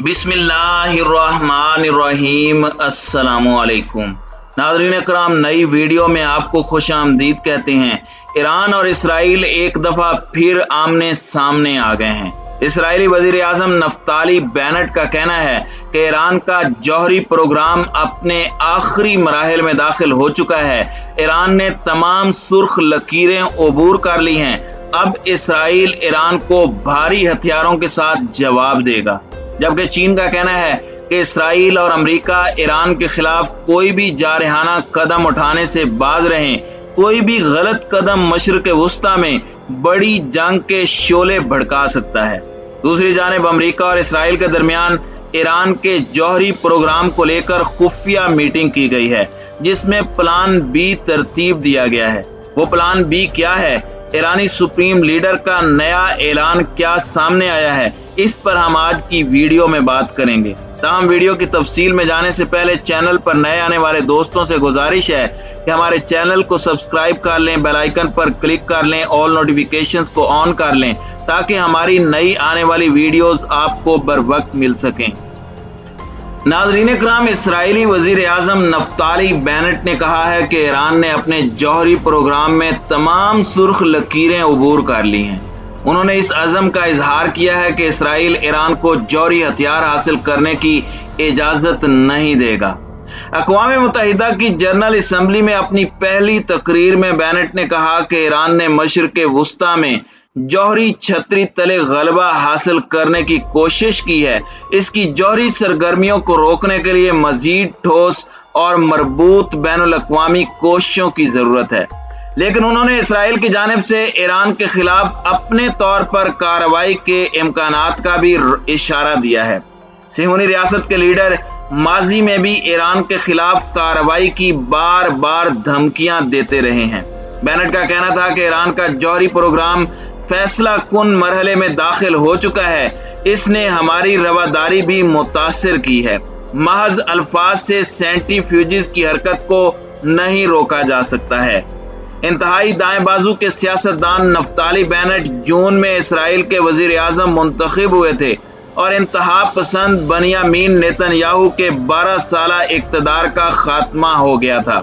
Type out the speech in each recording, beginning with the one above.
बिस्मिल्लाहिर्रहमानिर्रहीम। अस्सलामुअलैकुम नाज़रीन कराम, नई वीडियो में आपको खुश आमदीद कहते हैं। ईरान और इसराइल एक दफ़ा फिर आमने सामने आ गए हैं। इसराइली वज़ीर आज़म नफ्ताली बेनेट का कहना है कि ईरान का जौहरी प्रोग्राम अपने आखिरी मराहिल में दाखिल हो चुका है। ईरान ने तमाम सुर्ख लकीरें अबूर कर ली हैं। अब इसराइल ईरान को भारी हथियारों के साथ जवाब देगा, जबकि चीन का कहना है कि इसराइल और अमेरिका ईरान के खिलाफ कोई भी जारहाना कदम उठाने से बाज रहें। कोई भी गलत कदम मशरिक़ वुस्ता में बड़ी जंग के शोले भड़का सकता है। दूसरी जानिब अमेरिका और इसराइल के दरमियान ईरान के जौहरी प्रोग्राम को लेकर खुफिया मीटिंग की गई है, जिसमें प्लान बी तरतीब दिया गया है। वो प्लान बी क्या है? ईरानी सुप्रीम लीडर का नया ऐलान क्या सामने आया है? इस पर हम आज की वीडियो में बात करेंगे। ताहम वीडियो की तफसील में जाने से पहले चैनल पर नए आने वाले दोस्तों से गुजारिश है कि हमारे चैनल को सब्सक्राइब कर लें, बेल आइकन पर क्लिक कर लें, ऑल नोटिफिकेशंस को ऑन कर लें, ताकि हमारी नई आने वाली वीडियोस आपको बर वक्त मिल सकें। नाज़रीन कराम, इसराइली वज़ीर आज़म नफ्ताली बेनेट ने कहा है कि ईरान ने अपने जौहरी प्रोग्राम में तमाम सुर्ख लकीरें अबूर कर ली हैं। उन्होंने इस अज़म का इजहार किया है कि इसराइल ईरान को जौहरी हथियार हासिल करने की इजाज़त नहीं देगा। अक़वाम मुत्तहिदा की जनरल असम्बली में अपनी पहली तकरीर में बेनेट ने कहा कि ईरान ने मशरिक़ वुस्ता में जौहरी छतरी तले गलबा हासिल करने की कोशिश की है। इसकी जौहरी सरगर्मियों को रोकने के लिए मजीद ठोस और मरबूत बैनुल अक़वामी कोशिशों की ज़रूरत है। लेकिन उन्होंने इसराइल की जानिब से ईरान के खिलाफ अपने तौर पर कार्रवाई के इम्कानात का भी इशारा दिया है। सिहूनी रियासत के लीडर माजी में भी ईरान के खिलाफ कार्रवाई की बार बार धमकियां देते रहे हैं। बेनेट का कहना था कि ईरान का जौहरी प्रोग्राम फैसला कुन मरहले में दाखिल हो चुका है। इसने हमारी रवादारी भी मुतासिर की है। महज अल्फाज से सेंट्रीफ्यूजिस की हरकत को नहीं रोका जा सकता है। इंतहाई दाएं बाजू के सियासतदान नफ्ताली बेनेट जून में इसराइल के वजीर आज़म मुंतखब हुए थे और इंतहा पसंद बनियामीन नेतन्याहू के 12 साला इक़्तिदार का खात्मा हो गया था।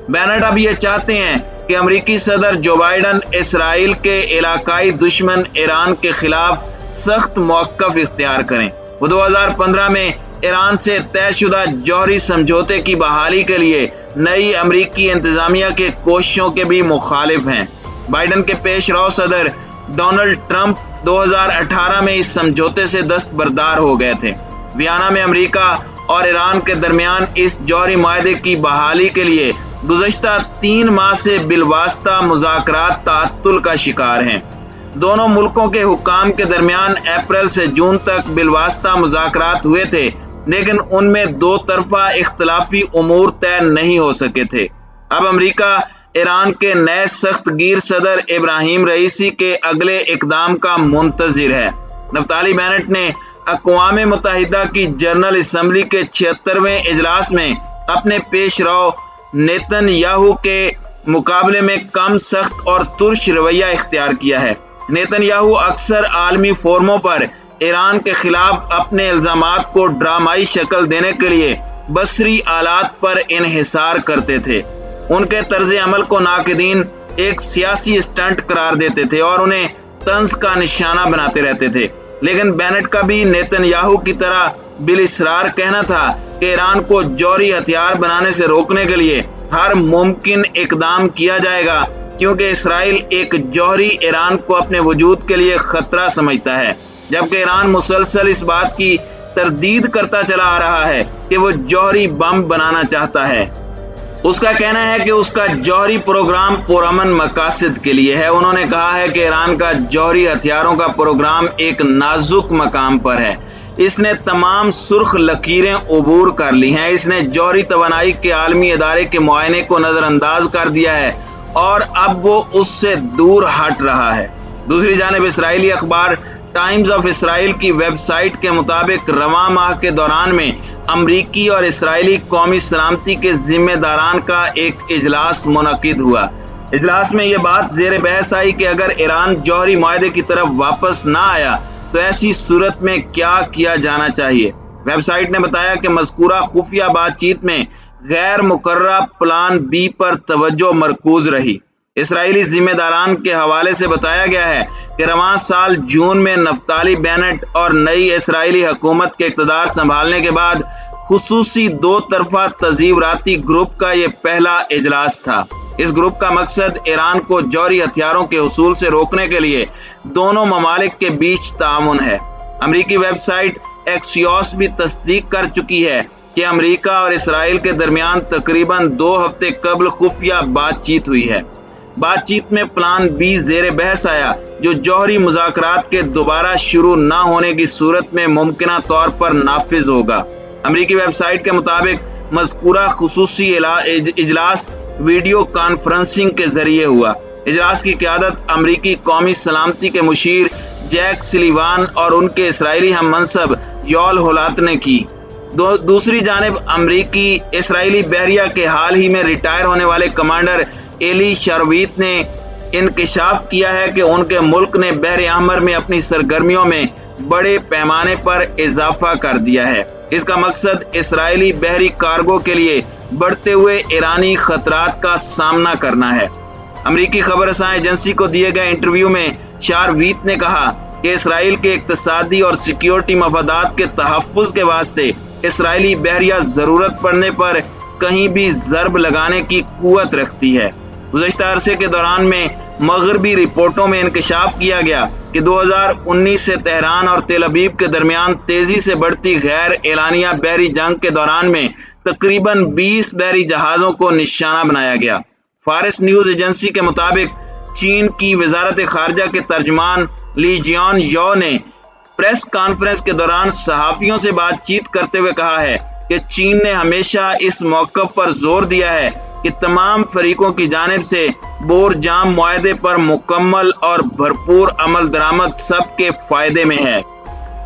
बेनेट अब ये चाहते हैं कि अमेरिकी सदर जो बाइडन इसराइल के इलाकाई दुश्मन ईरान के खिलाफ सख्त मौक़िफ़ इख्तियार करें। वो 2015 में ईरान से तयशुदा जौहरी समझौते की बहाली के लिए नई अमरीकी इंतजामिया के कोशिशों के भी मुखालिफ हैं। बाइडन के पेशरो सदर डोनाल्ड ट्रंप 2018 में इस समझौते से दस्तबरदार हो गए थे। वियना में अमेरिका और ईरान के दरमियान इस जौहरी मुआहदे की बहाली के लिए गुज़श्ता 3 माह से बिलवास्ता मुज़ाकरात ताअत्तुल का शिकार हैं। दोनों मुल्कों के हुक्काम के दरमियान अप्रैल से जून तक बिलवास्ता मुज़ाकरात हुए थे, लेकिन उनमें दो तरफा इख्तलाफी उमूर तय नहीं हो सके थे। अब अमेरिका ईरान के नए सख्त गिर सदर इब्राहिम रईसी के अगले इकदाम का मुंतजिर है। नफ्ताली बेनेट ने अक़वाम मुत्तहिदा की जनरल असम्बली के 76वें इजलास में अपने पेशरो नेतन्याहू के मुकाबले में कम सख्त और तुर्श रवैया इख्तियार किया है। नेतन्याहू अक्सर आलमी फोरमों पर ईरान के खिलाफ अपने इल्जामात को ड्रामाई शक्ल देने के लिए बसरी आलात पर इन्हिसार करते थे। उनके तर्ज अमल को नाक़दीन एक सियासी स्टंट करार देते थे और उन्हें तंज का निशाना बनाते रहते थे। लेकिन बेनेट का भी नेतन्याहू की तरह बिलइसरार कहना था कि ईरान को जौहरी हथियार बनाने से रोकने के लिए हर मुमकिन इकदाम किया जाएगा, क्योंकि इसराइल एक जौहरी ईरान को अपने वजूद के लिए खतरा समझता है, जबकि ईरान मुसलसल इस बात की तरदीद करता चला आ रहा है कि वो जौहरी बम बनाना चाहता है। उसका कहना है कि उसका जौहरी प्रोग्राम पुरअमन मकासद के लिए है। उन्होंने कहा है कि ईरान का जौहरी हथियारों का प्रोग्राम एक नाजुक मकाम पर है। इसने तमाम सुर्ख लकीरें अबूर कर ली हैं। इसने जौहरी तवानाई के आलमी इदारे के मुआयने को नज़रअंदाज कर दिया है और अब वो उससे दूर हट रहा है। दूसरी जानिब इसराइली अखबार टाइम्स ऑफ इसराइल की वेबसाइट के मुताबिक रवां माह के दौरान में अमरीकी और इसराइली कौमी सलामती के जिम्मेदारान का एक इजलास मुनक़िद हुआ। इजलास में ये बात ज़ेर बहस आई कि अगर ईरान जौहरी मुआहदे की तरफ वापस ना आया तो ऐसी सूरत में क्या किया जाना चाहिए। ویب سائٹ نے بتایا کہ مذکورہ خفیہ بات چیت میں غیر مقررہ پلان بی پر توجہ مرکوز رہی۔ اسرائیلی ذمہ داران کے حوالے سے بتایا گیا ہے کہ رواں سال جون میں نفتالی بینٹ اور نئی اسرائیلی حکومت کے اقتدار سنبھالنے کے بعد خصوصی دو طرفہ تذیوراتی گروپ کا یہ پہلا اجلاس تھا۔ اس گروپ کا مقصد ایران کو جوہری ہتھیاروں کے حصول سے روکنے کے لیے دونوں ممالک کے بیچ تعاون ہے۔ امریکی ویب سائٹ ایکسیوس بھی تصدیق کر چکی ہے کہ امریکہ اور اسرائیل کے درمیان تقریباً 2 ہفتے قبل خفیہ بات چیت ہوئی ہے۔ بات چیت میں پلان بی زیر بحث آیا، جو جوہری مذاکرات کے دوبارہ شروع نہ ہونے کی صورت میں ممکنہ طور پر نافذ ہوگا۔ امریکی ویب سائٹ کے مطابق مذکورہ خصوصی اجلاس ویڈیو کانفرنسنگ کے ذریعے ہوا۔ اجلاس کی قیادت امریکی قومی سلامتی کے مشیر جیک سلیوان اور ان کے اسرائیلی ہم منصب یول ہولات نے کی۔ دوسری جانب امریکی اسرائیلی بحریہ کے حال ہی میں ریٹائر ہونے والے کمانڈر ایلی شارویت نے انکشاف کیا ہے کہ ان کے ملک نے بحر احمر میں اپنی سرگرمیوں میں بڑے پیمانے پر اضافہ کر دیا ہے۔ اس کا مقصد اسرائیلی بحری کارگو کے لیے بڑھتے ہوئے ایرانی خطرات کا سامنا کرنا ہے۔ امریکی خبر رساں ایجنسی کو دیے گئے انٹرویو میں شارویت نے کہا کہ اسرائیل کے اقتصادی اور سیکیورٹی مفادات کے تحفظ کے واسطے اسرائیلی بحریہ ضرورت پڑنے پر کہیں بھی ضرب لگانے کی قوت رکھتی ہے۔ گزشتہ عرصے کے دوران میں مغربی رپورٹوں میں انکشاف کیا گیا کہ 2019 سے تہران اور تل ابیب کے درمیان تیزی سے بڑھتی غیر اعلانیہ بحری جنگ کے دوران میں تقریباً 20 بحری جہازوں کو نشانہ بنایا گیا۔ فارس نیوز ایجنسی کے مطابق چین کی وزارت خارجہ کے ترجمان لی جیان یو نے پریس کانفرنس کے دوران صحافیوں سے بات چیت کرتے ہوئے کہا ہے کہ چین نے ہمیشہ اس موقف پر زور دیا ہے کہ تمام فریقوں کی جانب سے بور جام معاہدے پر مکمل اور بھرپور عمل درآمد سب کے فائدے میں ہے۔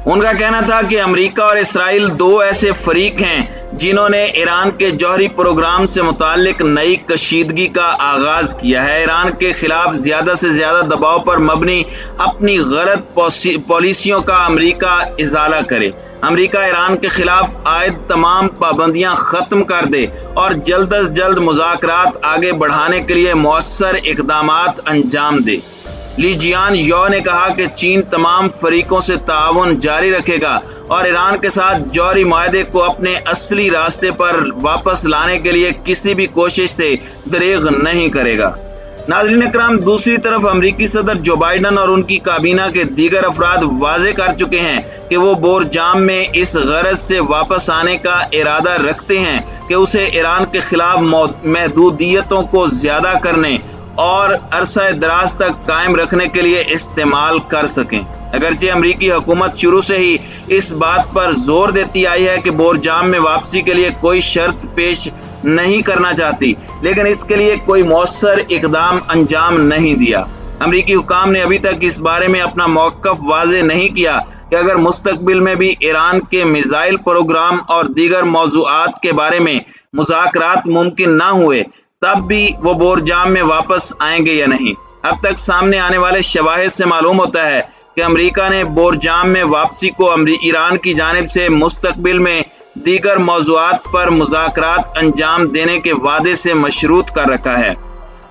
ان کا کہنا تھا کہ امریکہ اور اسرائیل دو ایسے فریق ہیں جنہوں نے ایران کے جوہری پروگرام سے متعلق نئی کشیدگی کا آغاز کیا ہے۔ ایران کے خلاف زیادہ سے زیادہ دباؤ پر مبنی اپنی غلط پالیسیوں کا امریکہ ازالہ کرے۔ امریکہ ایران کے خلاف عائد تمام پابندیاں ختم کر دے اور جلد از جلد مذاکرات آگے بڑھانے کے لیے مؤثر اقدامات انجام دے۔ لی جیان یو نے کہا کہ چین تمام فریقوں سے تعاون جاری رکھے گا اور ایران کے ساتھ جوہری معاہدے کو اپنے اصلی راستے پر واپس لانے کے لیے کسی بھی کوشش سے دریغ نہیں کرے گا۔ ناظرین اکرام، دوسری طرف امریکی صدر جو بائیڈن اور ان کی کابینہ کے دیگر افراد واضح کر چکے ہیں کہ وہ بور جام میں اس غرض سے واپس آنے کا ارادہ رکھتے ہیں کہ اسے ایران کے خلاف محدودیتوں کو زیادہ کرنے اور عرصہ دراز تک قائم رکھنے کے لیے استعمال کر سکیں۔ اگرچہ امریکی حکومت شروع سے ہی اس بات پر زور دیتی آئی ہے کہ بور جام میں واپسی کے لیے کوئی شرط پیش نہیں کرنا چاہتی، لیکن اس کے لیے کوئی مؤثر اقدام انجام نہیں دیا۔ امریکی حکام نے ابھی تک اس بارے میں اپنا موقف واضح نہیں کیا کہ اگر مستقبل میں بھی ایران کے میزائل پروگرام اور دیگر موضوعات کے بارے میں مذاکرات ممکن نہ ہوئے تب بھی وہ بور جام میں واپس آئیں گے یا نہیں۔ اب تک سامنے آنے والے شواہد سے معلوم ہوتا ہے کہ امریکہ نے بور جام میں واپسی کو ایران کی جانب سے مستقبل میں دیگر موضوعات پر مذاکرات انجام دینے کے وعدے سے مشروط کر رکھا ہے۔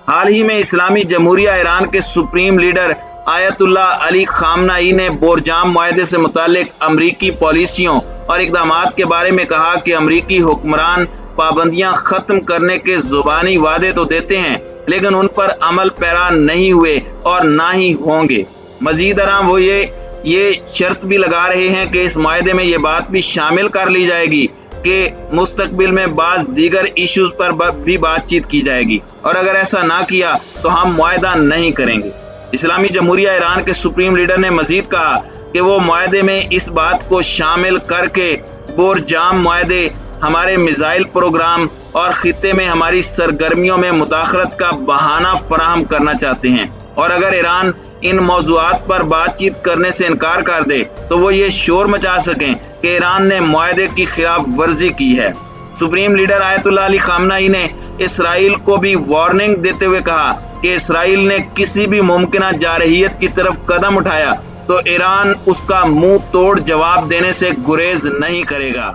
حال ہی میں اسلامی جمہوریہ ایران کے سپریم لیڈر آیت اللہ علی خامنئی نے بور جام معاہدے سے متعلق امریکی پالیسیوں اور اقدامات کے بارے میں کہا کہ امریکی حکمران پابندیاں ختم کرنے کے زبانی وعدے تو دیتے ہیں لیکن ان پر عمل پیرا نہیں ہوئے اور نہ ہی ہوں گے۔ مزید برآں وہ یہ شرط بھی لگا رہے ہیں کہ اس معاہدے میں یہ بات بھی شامل کر لی جائے گی کہ مستقبل میں بعض دیگر ایشوز پر بھی بات چیت کی جائے گی، اور اگر ایسا نہ کیا تو ہم معاہدہ نہیں کریں گے۔ اسلامی جمہوریہ ایران کے سپریم لیڈر نے مزید کہا کہ وہ معاہدے میں اس بات کو شامل کر کے بور جام معاہدے ہمارے میزائل پروگرام اور خطے میں ہماری سرگرمیوں میں مداخلت کا بہانہ فراہم کرنا چاہتے ہیں، اور اگر ایران ان موضوعات پر بات چیت کرنے سے انکار کر دے تو وہ یہ شور مچا سکیں کہ ایران نے معاہدے کی خلاف ورزی کی ہے۔ سپریم لیڈر آیت اللہ علی خامنئی نے اسرائیل کو بھی وارننگ دیتے ہوئے کہا کہ اسرائیل نے کسی بھی ممکنہ جارحیت کی طرف قدم اٹھایا تو ایران اس کا منہ توڑ جواب دینے سے گریز نہیں کرے گا۔